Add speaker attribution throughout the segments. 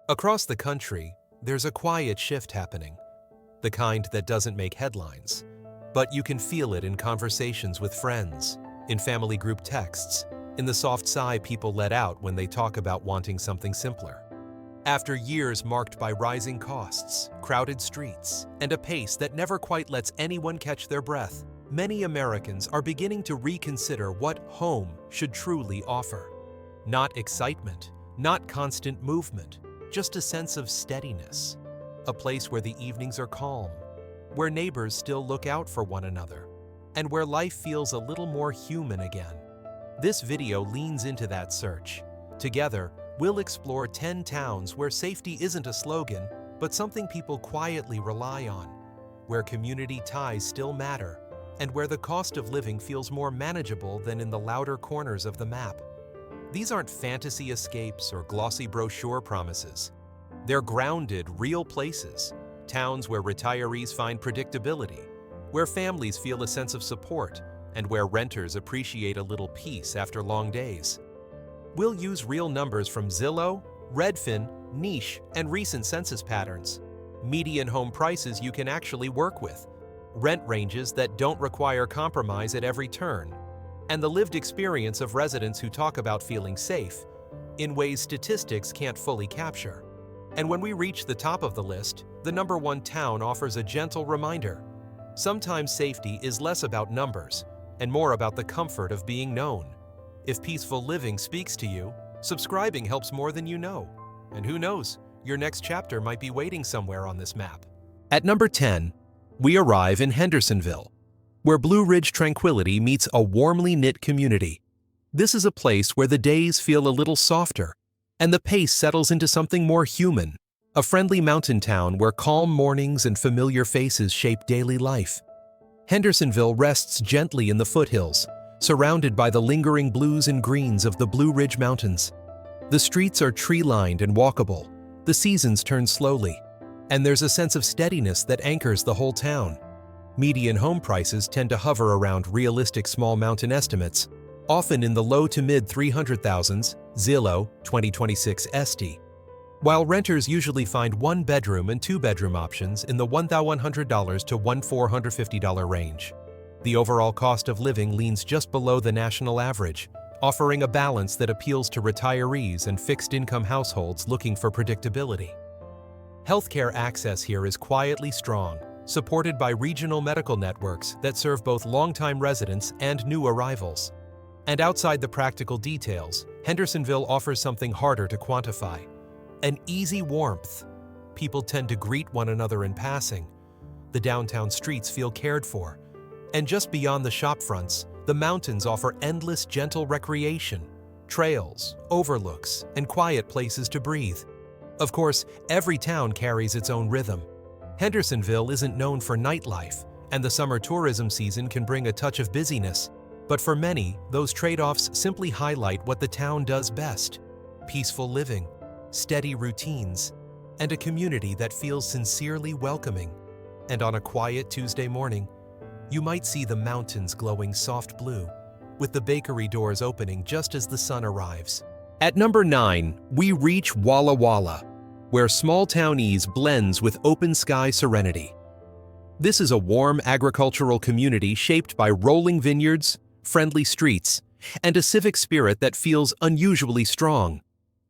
Speaker 1: Across the country, there's a quiet shift happening, the kind that doesn't make headlines. But you can feel it in conversations with friends, in family group texts, in the soft sigh people let out when they talk about wanting something simpler. After years marked by rising costs, crowded streets, and a pace that never quite lets anyone catch their breath, many Americans are beginning to reconsider what home should truly offer. Not excitement, not constant movement, just a sense of steadiness. A place where the evenings are calm, where neighbors still look out for one another, and where life feels a little more human again. This video leans into that search. Together, we'll explore 10 towns where safety isn't a slogan, but something people quietly rely on, where community ties still matter, and where the cost of living feels more manageable than in the louder corners of the map. These aren't fantasy escapes or glossy brochure promises. They're grounded, real places, towns where retirees find predictability, where families feel a sense of support, and where renters appreciate a little peace after long days. We'll use real numbers from Zillow, Redfin, Niche, and recent census patterns, median home prices you can actually work with, rent ranges that don't require compromise at every turn, and the lived experience of residents who talk about feeling safe in ways statistics can't fully capture. And when we reach the top of the list, the number 1 town offers a gentle reminder. Sometimes safety is less about numbers and more about the comfort of being known. If peaceful living speaks to you, subscribing helps more than you know. And who knows, your next chapter might be waiting somewhere on this map. At number 10, we arrive in Hendersonville, where Blue Ridge tranquility meets a warmly knit community. This is a place where the days feel a little softer, and the pace settles into something more human, a friendly mountain town where calm mornings and familiar faces shape daily life. Hendersonville rests gently in the foothills, surrounded by the lingering blues and greens of the Blue Ridge Mountains. The streets are tree-lined and walkable, the seasons turn slowly, and there's a sense of steadiness that anchors the whole town. Median home prices tend to hover around realistic small mountain estimates, often in the low to mid 300,000s, Zillow 2026 ST, while renters usually find 1-bedroom and 2-bedroom options in the $1,100 to $1,450 range. The overall cost of living leans just below the national average, offering a balance that appeals to retirees and fixed-income households looking for predictability. Healthcare access here is quietly strong, supported by regional medical networks that serve both longtime residents and new arrivals. And outside the practical details, Hendersonville offers something harder to quantify: an easy warmth. People tend to greet one another in passing. The downtown streets feel cared for. And just beyond the shopfronts, the mountains offer endless gentle recreation, trails, overlooks, and quiet places to breathe. Of course, every town carries its own rhythm. Hendersonville isn't known for nightlife, and the summer tourism season can bring a touch of busyness. But for many, those trade-offs simply highlight what the town does best: peaceful living, steady routines, and a community that feels sincerely welcoming. And on a quiet Tuesday morning, you might see the mountains glowing soft blue, with the bakery doors opening just as the sun arrives. At number 9, we reach Walla Walla, where small-town ease blends with open-sky serenity. This is a warm agricultural community shaped by rolling vineyards, friendly streets, and a civic spirit that feels unusually strong.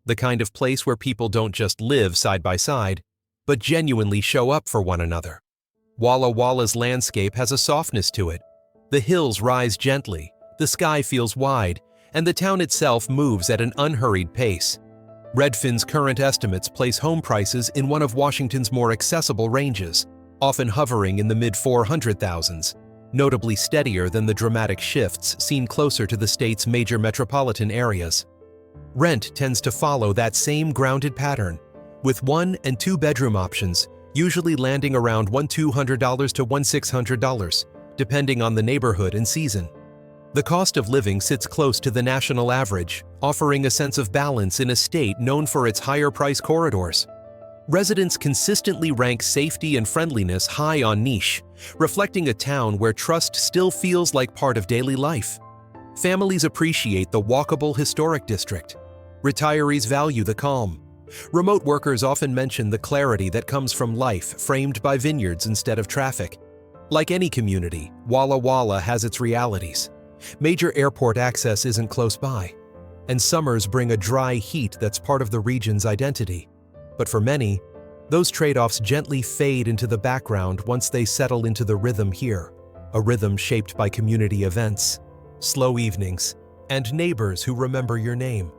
Speaker 1: The kind of place where people don't just live side by side, but genuinely show up for one another. Walla Walla's landscape has a softness to it. The hills rise gently, the sky feels wide, and the town itself moves at an unhurried pace. Redfin's current estimates place home prices in one of Washington's more accessible ranges, often hovering in the mid-400,000s, notably steadier than the dramatic shifts seen closer to the state's major metropolitan areas. Rent tends to follow that same grounded pattern, with 1- and 2-bedroom options usually landing around $1,200 to $1,600, depending on the neighborhood and season. The cost of living sits close to the national average, offering a sense of balance in a state known for its higher price corridors. Residents consistently rank safety and friendliness high on Niche, reflecting a town where trust still feels like part of daily life. Families appreciate the walkable historic district. Retirees value the calm, Remote workers often mention the clarity that comes from life framed by vineyards instead of traffic. Like any community, Walla Walla has its realities. Major airport access isn't close by, and summers bring a dry heat that's part of the region's identity. But for many, those trade-offs gently fade into the background once they settle into the rhythm here, a rhythm shaped by community events, slow evenings, and neighbors who remember your name.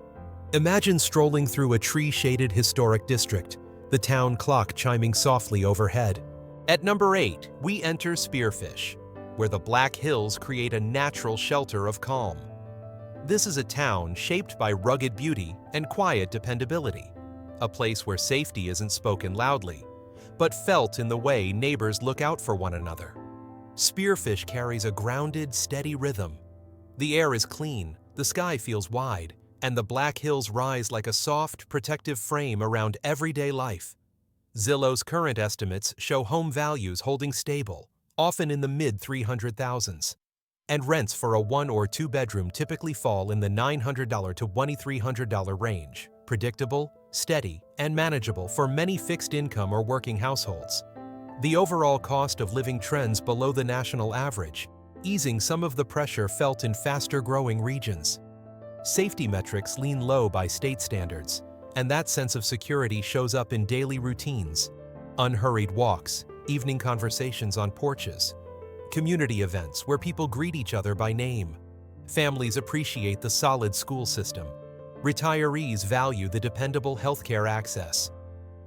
Speaker 1: Imagine strolling through a tree-shaded historic district, the town clock chiming softly overhead. At number 8, we enter Spearfish, where the Black Hills create a natural shelter of calm. This is a town shaped by rugged beauty and quiet dependability, a place where safety isn't spoken loudly, but felt in the way neighbors look out for one another. Spearfish carries a grounded, steady rhythm. The air is clean, the sky feels wide, and the Black Hills rise like a soft, protective frame around everyday life. Zillow's current estimates show home values holding stable, often in the mid-300,000s. And rents for a 1 or 2 bedroom typically fall in the $900 to $2,300 range, predictable, steady, and manageable for many fixed-income or working households. The overall cost of living trends below the national average, easing some of the pressure felt in faster-growing regions. Safety metrics lean low by state standards, and that sense of security shows up in daily routines: unhurried walks, evening conversations on porches, community events where people greet each other by name. Families appreciate the solid school system. Retirees value the dependable healthcare access.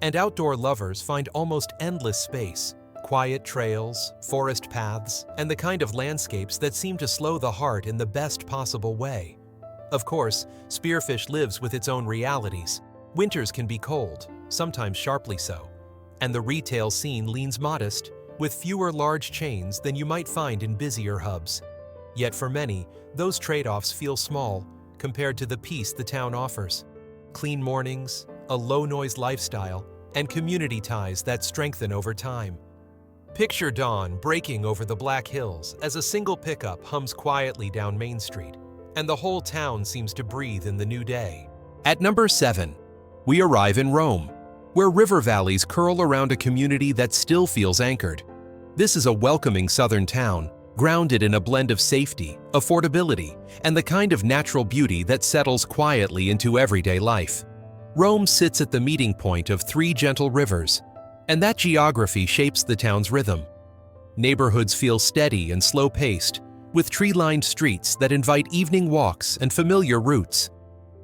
Speaker 1: And outdoor lovers find almost endless space, quiet trails, forest paths, and the kind of landscapes that seem to slow the heart in the best possible way. Of course, Spearfish lives with its own realities. Winters can be cold, sometimes sharply so, and the retail scene leans modest, with fewer large chains than you might find in busier hubs. Yet for many, those trade-offs feel small compared to the peace the town offers. Clean mornings, a low-noise lifestyle, and community ties that strengthen over time. Picture dawn breaking over the Black Hills as a single pickup hums quietly down Main Street, and the whole town seems to breathe in the new day. At number 7, we arrive in Rome, where river valleys curl around a community that still feels anchored. This is a welcoming southern town, grounded in a blend of safety, affordability, and the kind of natural beauty that settles quietly into everyday life. Rome sits at the meeting point of 3 gentle rivers, and that geography shapes the town's rhythm. Neighborhoods feel steady and slow-paced, with tree-lined streets that invite evening walks and familiar routes.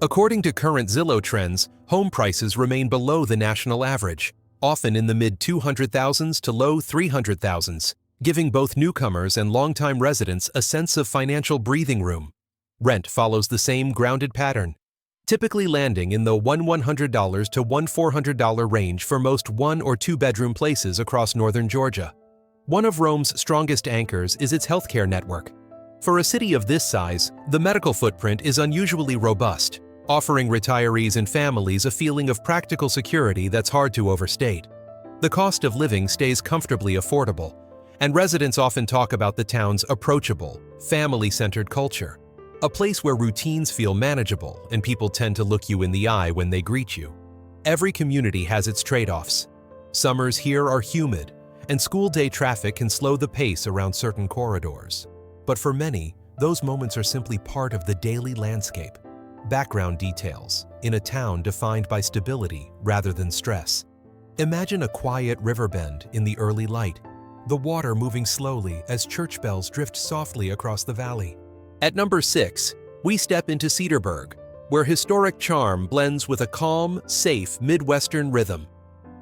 Speaker 1: According to current Zillow trends, home prices remain below the national average, often in the mid-200,000s to low 300,000s, giving both newcomers and longtime residents a sense of financial breathing room. Rent follows the same grounded pattern, typically landing in the $100 to $400 range for most 1 or 2 bedroom places across northern Georgia. One of Rome's strongest anchors is its healthcare network. For a city of this size, the medical footprint is unusually robust, offering retirees and families a feeling of practical security that's hard to overstate. The cost of living stays comfortably affordable, and residents often talk about the town's approachable, family-centered culture, a place where routines feel manageable and people tend to look you in the eye when they greet you. Every community has its trade-offs. Summers here are humid, and school day traffic can slow the pace around certain corridors. But for many, those moments are simply part of the daily landscape, background details in a town defined by stability rather than stress. Imagine a quiet river bend in the early light, the water moving slowly as church bells drift softly across the valley. At number 6, we step into Cedarburg, where historic charm blends with a calm, safe Midwestern rhythm.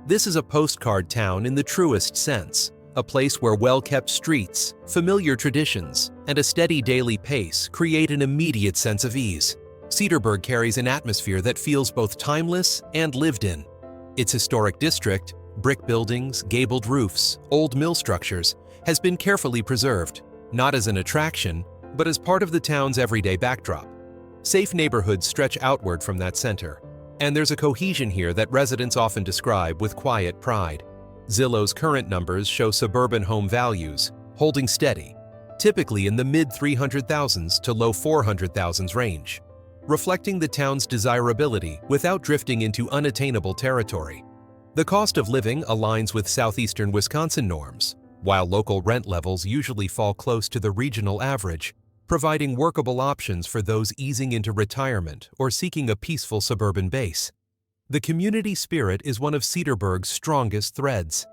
Speaker 1: This is a postcard town in the truest sense, a place where well-kept streets, familiar traditions, and a steady daily pace create an immediate sense of ease. Cedarburg carries an atmosphere that feels both timeless and lived in. Its historic district, brick buildings, gabled roofs, old mill structures, has been carefully preserved, not as an attraction, but as part of the town's everyday backdrop. Safe neighborhoods stretch outward from that center, and there's a cohesion here that residents often describe with quiet pride. Zillow's current numbers show suburban home values holding steady, typically in the mid-300,000s to low 400,000s range. reflecting the town's desirability without drifting into unattainable territory. The cost of living aligns with southeastern Wisconsin norms, while local rent levels usually fall close to the regional average, providing workable options for those easing into retirement or seeking a peaceful suburban base. The community spirit is one of Cedarburg's strongest threads.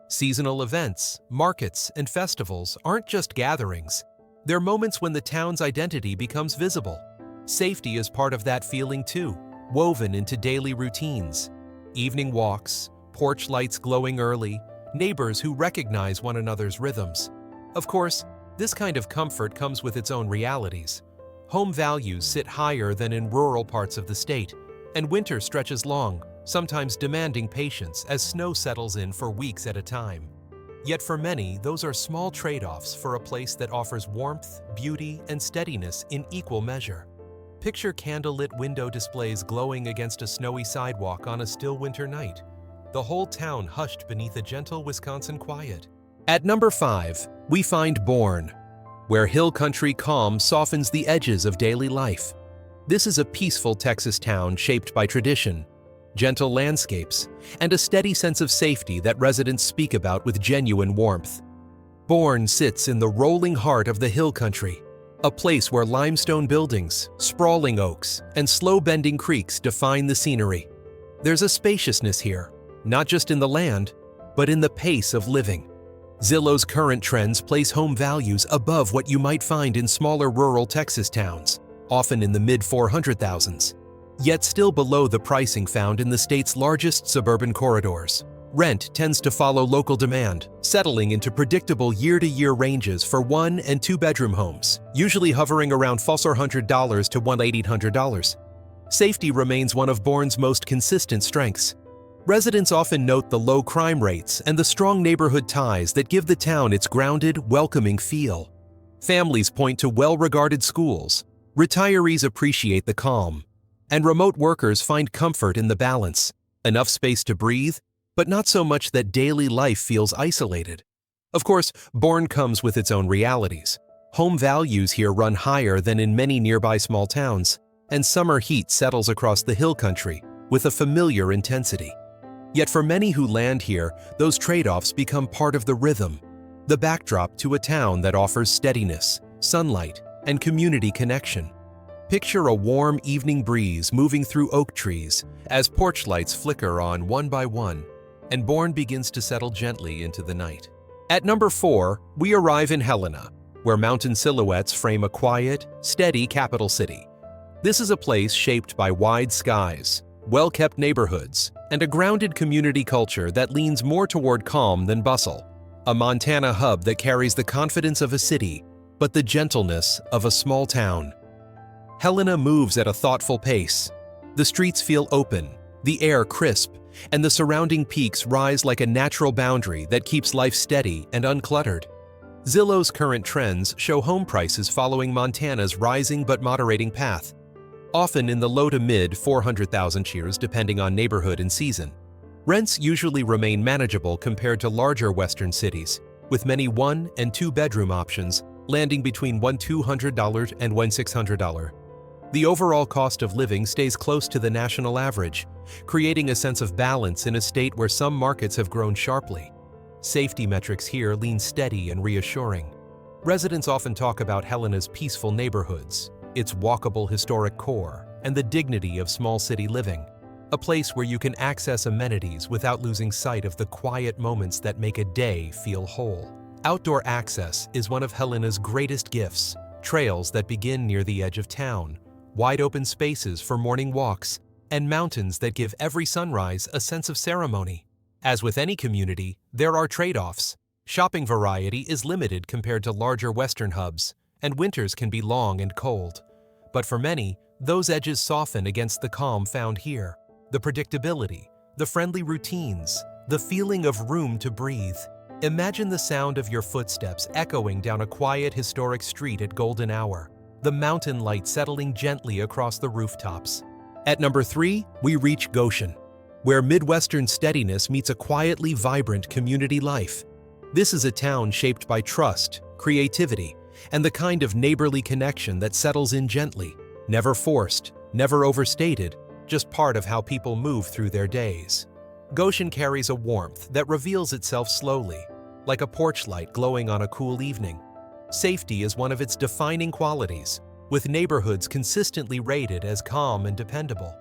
Speaker 1: Seasonal events, markets, and festivals aren't just gatherings. They're moments when the town's identity becomes visible. Safety is part of that feeling too, woven into daily routines. Evening walks, porch lights glowing early, neighbors who recognize one another's rhythms. Of course, this kind of comfort comes with its own realities. Home values sit higher than in rural parts of the state, and winter stretches long, sometimes demanding patience as snow settles in for weeks at a time. Yet for many, those are small trade-offs for a place that offers warmth, beauty, and steadiness in equal measure. Picture candlelit window displays glowing against a snowy sidewalk on a still winter night. The whole town hushed beneath a gentle Wisconsin quiet. At number 5, we find Bourne, where hill country calm softens the edges of daily life. This is a peaceful Texas town shaped by tradition, gentle landscapes, and a steady sense of safety that residents speak about with genuine warmth. Bourne sits in the rolling heart of the hill country, a place where limestone buildings, sprawling oaks, and slow-bending creeks define the scenery. There's a spaciousness here, not just in the land, but in the pace of living. Zillow's current trends place home values above what you might find in smaller rural Texas towns, often in the mid-400,000s, yet still below the pricing found in the state's largest suburban corridors. Rent tends to follow local demand, settling into predictable year-to-year ranges for 1- and 2-bedroom homes, usually hovering around $400 to $1,800. Safety remains one of Bourne's most consistent strengths. Residents often note the low crime rates and the strong neighborhood ties that give the town its grounded, welcoming feel. Families point to well-regarded schools, retirees appreciate the calm, and remote workers find comfort in the balance. Enough space to breathe, but not so much that daily life feels isolated. Of course, Bourne comes with its own realities. Home values here run higher than in many nearby small towns, and summer heat settles across the hill country with a familiar intensity. Yet for many who land here, those trade-offs become part of the rhythm, the backdrop to a town that offers steadiness, sunlight, and community connection. Picture a warm evening breeze moving through oak trees as porch lights flicker on one by one, and Bourne begins to settle gently into the night. At number 4, we arrive in Helena, where mountain silhouettes frame a quiet, steady capital city. This is a place shaped by wide skies, well-kept neighborhoods, and a grounded community culture that leans more toward calm than bustle. A Montana hub that carries the confidence of a city, but the gentleness of a small town. Helena moves at a thoughtful pace. The streets feel open, the air crisp, and the surrounding peaks rise like a natural boundary that keeps life steady and uncluttered. Zillow's current trends show home prices following Montana's rising but moderating path, often in the low to mid 400,000 cheers depending on neighborhood and season. Rents usually remain manageable compared to larger western cities, with many 1- and 2-bedroom options landing between $1,200 and $1,600. The overall cost of living stays close to the national average, creating a sense of balance in a state where some markets have grown sharply. Safety metrics here lean steady and reassuring. Residents often talk about Helena's peaceful neighborhoods, its walkable historic core, and the dignity of small city living, a place where you can access amenities without losing sight of the quiet moments that make a day feel whole. Outdoor access is one of Helena's greatest gifts, trails that begin near the edge of town, wide open spaces for morning walks, and mountains that give every sunrise a sense of ceremony. As with any community, there are trade-offs. Shopping variety is limited compared to larger western hubs, and winters can be long and cold. But for many, those edges soften against the calm found here. The predictability, the friendly routines, the feeling of room to breathe. Imagine the sound of your footsteps echoing down a quiet historic street at golden hour, the mountain light settling gently across the rooftops. At number 3, we reach Goshen, where Midwestern steadiness meets a quietly vibrant community life. This is a town shaped by trust, creativity, and the kind of neighborly connection that settles in gently, never forced, Never overstated, just part of how people move through their days. Goshen carries a warmth that reveals itself slowly, like a porch light glowing on a cool evening. Safety is one of its defining qualities, with neighborhoods consistently rated as calm and dependable.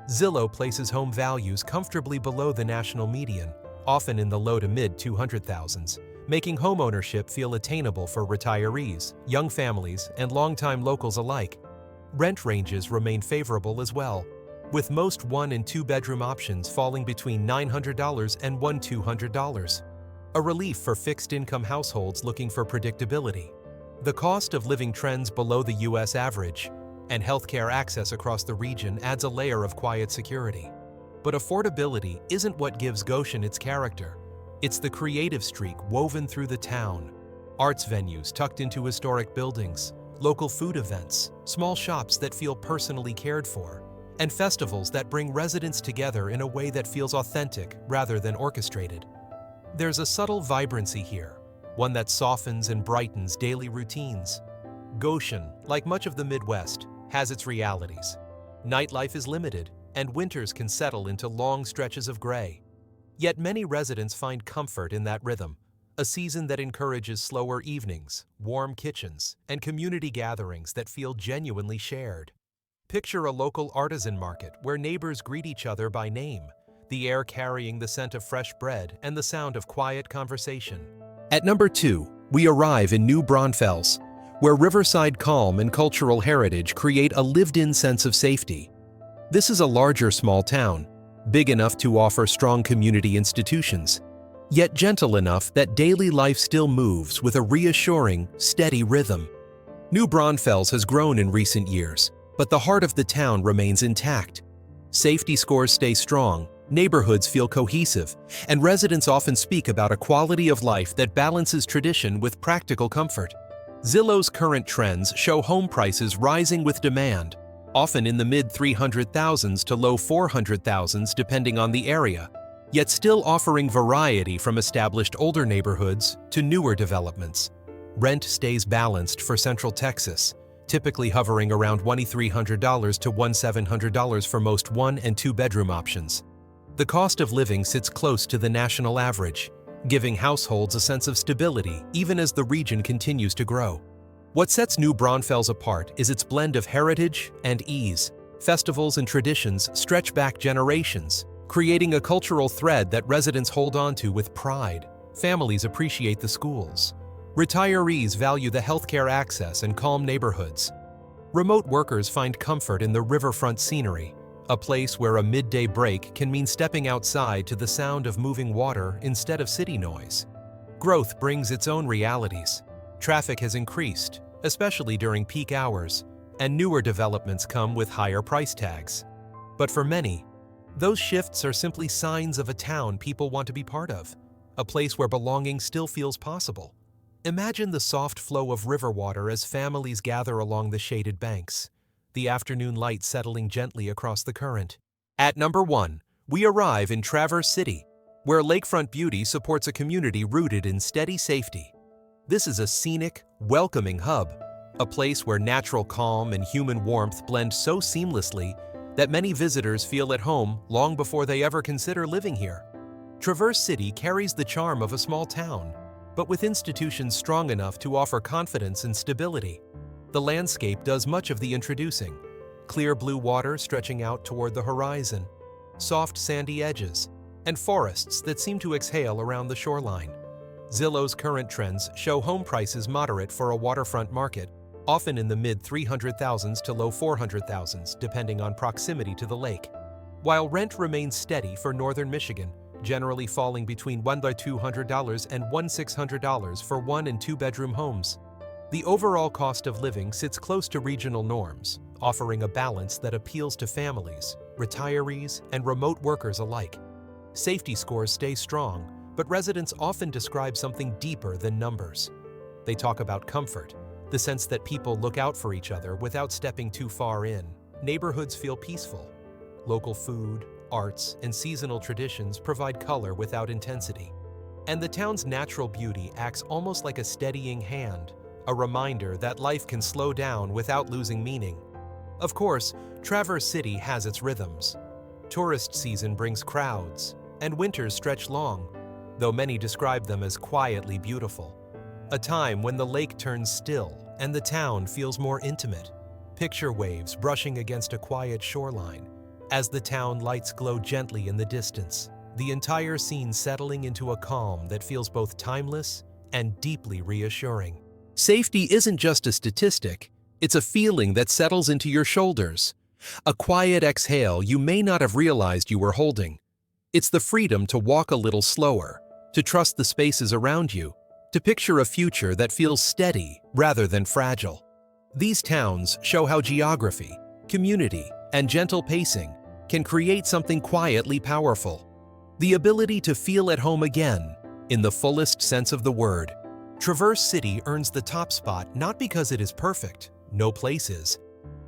Speaker 1: Zillow places home values comfortably below the national median, often in the low to mid 200,000s, making homeownership feel attainable for retirees, young families, and longtime locals alike. Rent ranges remain favorable as well, with most 1- and 2-bedroom options falling between $900 and $1,200. A relief for fixed-income households looking for predictability. The cost of living trends below the U.S. average, and healthcare access across the region adds a layer of quiet security. But affordability isn't what gives Goshen its character. It's the creative streak woven through the town. Arts venues tucked into historic buildings, local food events, small shops that feel personally cared for, and festivals that bring residents together in a way that feels authentic rather than orchestrated. There's a subtle vibrancy here, one that softens and brightens daily routines. Goshen, like much of the Midwest, has its realities. Nightlife is limited, and winters can settle into long stretches of gray. Yet many residents find comfort in that rhythm, a season that encourages slower evenings, warm kitchens, and community gatherings that feel genuinely shared. Picture a local artisan market where neighbors greet each other by name, the air carrying the scent of fresh bread and the sound of quiet conversation. At number 2, we arrive in New Braunfels, where riverside calm and cultural heritage create a lived-in sense of safety. This is a larger small town, big enough to offer strong community institutions, yet gentle enough that daily life still moves with a reassuring, steady rhythm. New Braunfels has grown in recent years, but the heart of the town remains intact. Safety scores stay strong, neighborhoods feel cohesive, and residents often speak about a quality of life that balances tradition with practical comfort. Zillow's current trends show home prices rising with demand, often in the mid-300,000s to low 400,000s depending on the area, yet still offering variety from established older neighborhoods to newer developments. Rent stays balanced for Central Texas, typically hovering around $2,300 to $1,700 for most 1- and 2-bedroom options. The cost of living sits close to the national average, giving households a sense of stability even as the region continues to grow. What sets New Braunfels apart is its blend of heritage and ease. Festivals and traditions stretch back generations, creating a cultural thread that residents hold on to with pride. Families appreciate the schools. Retirees value the healthcare access and calm neighborhoods. Remote workers find comfort in the riverfront scenery, a place where a midday break can mean stepping outside to the sound of moving water instead of city noise. Growth brings its own realities. Traffic has increased, especially during peak hours, and newer developments come with higher price tags. But for many, those shifts are simply signs of a town people want to be part of, a place where belonging still feels possible. Imagine the soft flow of river water as families gather along the shaded banks, the afternoon light settling gently across the current. At number 1, we arrive in Traverse City, where lakefront beauty supports a community rooted in steady safety. This is a scenic, welcoming hub, a place where natural calm and human warmth blend so seamlessly that many visitors feel at home long before they ever consider living here. Traverse City carries the charm of a small town, but with institutions strong enough to offer confidence and stability. The landscape does much of the introducing. Clear blue water stretching out toward the horizon, soft sandy edges, and forests that seem to exhale around the shoreline. Zillow's current trends show home prices moderate for a waterfront market, often in the mid-300,000s to low 400,000s depending on proximity to the lake. While rent remains steady for northern Michigan, generally falling between $1,200 and $1,600 for 1- and 2-bedroom homes. The overall cost of living sits close to regional norms, offering a balance that appeals to families, retirees, and remote workers alike. Safety scores stay strong, but residents often describe something deeper than numbers. They talk about comfort, the sense that people look out for each other without stepping too far in. Neighborhoods feel peaceful. Local food, arts, and seasonal traditions provide color without intensity. And the town's natural beauty acts almost like a steadying hand, a reminder that life can slow down without losing meaning. Of course, Traverse City has its rhythms. Tourist season brings crowds, and winters stretch long, though many describe them as quietly beautiful. A time when the lake turns still and the town feels more intimate. Picture waves brushing against a quiet shoreline as the town lights glow gently in the distance, the entire scene settling into a calm that feels both timeless and deeply reassuring. Safety isn't just a statistic, it's a feeling that settles into your shoulders. A quiet exhale you may not have realized you were holding. It's the freedom to walk a little slower, to trust the spaces around you, to picture a future that feels steady rather than fragile. These towns show how geography, community, and gentle pacing can create something quietly powerful. The ability to feel at home again, in the fullest sense of the word. Traverse City earns the top spot not because it is perfect, no place is,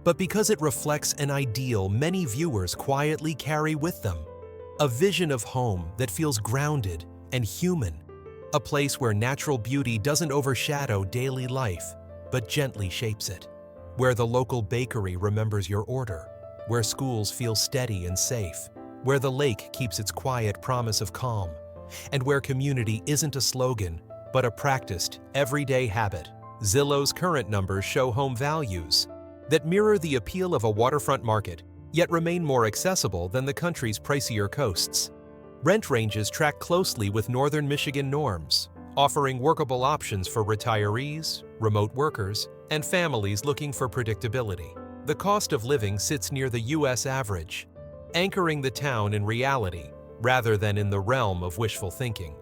Speaker 1: but because it reflects an ideal many viewers quietly carry with them. A vision of home that feels grounded and human. A place where natural beauty doesn't overshadow daily life, but gently shapes it. Where the local bakery remembers your order. Where schools feel steady and safe. Where the lake keeps its quiet promise of calm. And where community isn't a slogan, but a practiced, everyday habit. Zillow's current numbers show home values that mirror the appeal of a waterfront market, yet remain more accessible than the country's pricier coasts. Rent ranges track closely with northern Michigan norms, offering workable options for retirees, remote workers, and families looking for predictability. The cost of living sits near the U.S. average, anchoring the town in reality rather than in the realm of wishful thinking.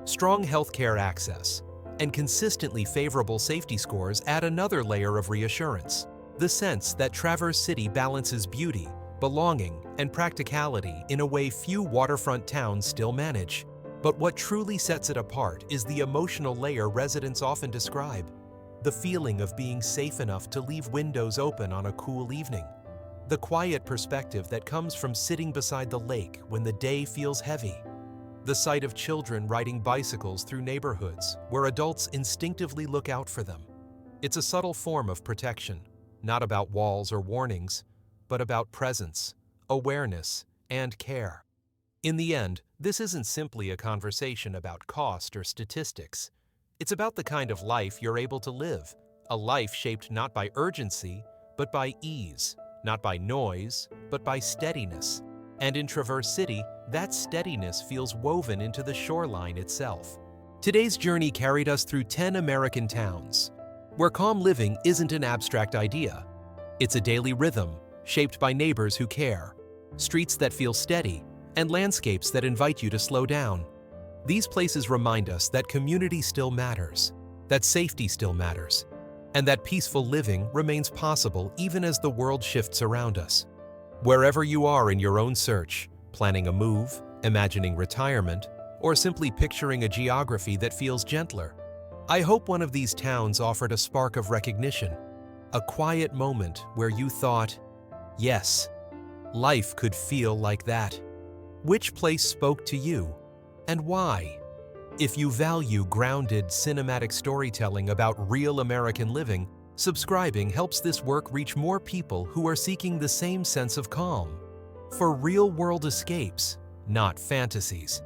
Speaker 1: Strong healthcare access and consistently favorable safety scores add another layer of reassurance. The sense that Traverse City balances beauty, belonging, and practicality in a way few waterfront towns still manage. But what truly sets it apart is the emotional layer residents often describe. The feeling of being safe enough to leave windows open on a cool evening. The quiet perspective that comes from sitting beside the lake when the day feels heavy. The sight of children riding bicycles through neighborhoods where adults instinctively look out for them. It's a subtle form of protection, not about walls or warnings, but about presence, awareness, and care. In the end, this isn't simply a conversation about cost or statistics. It's about the kind of life you're able to live, a life shaped not by urgency, but by ease, not by noise, but by steadiness. And in Traverse City, that steadiness feels woven into the shoreline itself. Today's journey carried us through 10 American towns, where calm living isn't an abstract idea. It's a daily rhythm, shaped by neighbors who care, streets that feel steady, and landscapes that invite you to slow down. These places remind us that community still matters, that safety still matters, and that peaceful living remains possible even as the world shifts around us. Wherever you are in your own search, planning a move, imagining retirement, or simply picturing a geography that feels gentler, I hope one of these towns offered a spark of recognition, a quiet moment where you thought, yes, life could feel like that. Which place spoke to you, and why? If you value grounded, cinematic storytelling about real American living, subscribing helps this work reach more people who are seeking the same sense of calm. For real-world escapes, not fantasies.